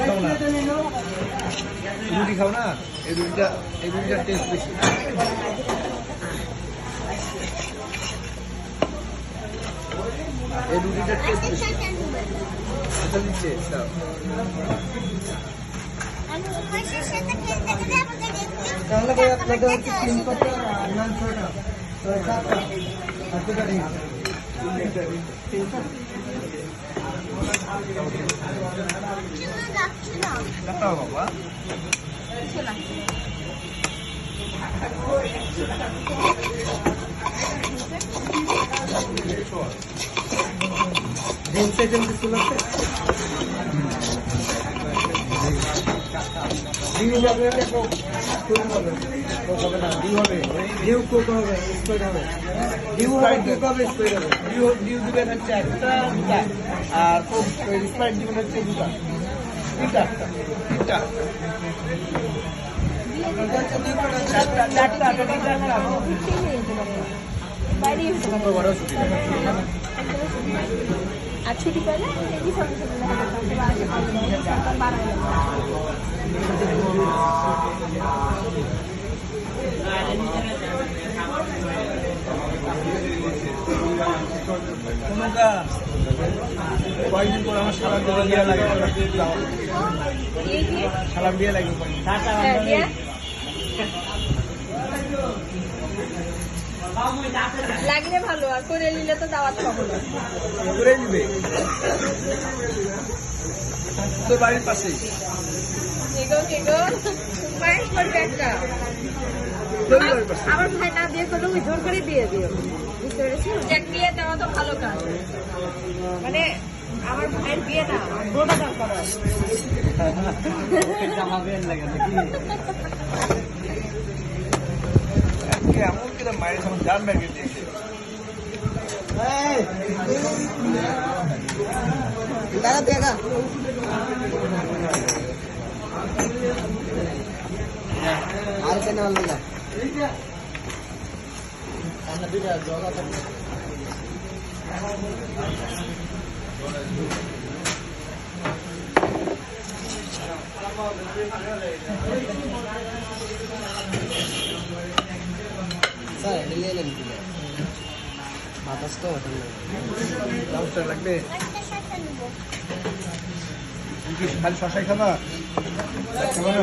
খাও না, রুটি খাও না, এই রুটিটার টেস্ট বেশি। এই রুটিটার টেস্ট বেশি। এটা দিচ্ছে তাহলে ভাই আপনাদের হচ্ছে 3 পাতা আর নান 6টা, 7টা, আর দুটো ডিম। দাও বাবা। ডিম সেজেন কিছু লাগছে? ডিম হবে না, কোক হবে। কোক হবে না, ডিম হবে। ডিম কোক হবে, স্প্রাইট হবে। ডিম হবে, কোক হবে, স্প্রাইট হবে। ডিম দিবেন হচ্ছে একটা, দুটা। আর কোক স্প্রাইট দিবেন হচ্ছে দুটা। তিনটা। চারটা। আর ছুটি পেলে কয়েকদিন পর আমার সালাম দিয়ে লাগে, সালাম দিয়ে লাগে। লাগলে ভালো, আর করে নিলে তো দাওয়াত পাবো না। করে নিবে তোর বাড়ির পাশেই। আমার ভাই না বিয়ে করলে ওই জোর করে বিয়ে দিও, বুঝতে পেরেছি? দেখ বিয়ে দেওয়া তো ভালো কাজ, মানে আমার ভাইয়ের বিয়ে না গোটা দাম করা এমন কিনা মায়ের সামনে জান ব্যাগে দিয়েছে। আর কেন বাতাস তো লাগবে। খালি শশাই খাবা, খাবা না?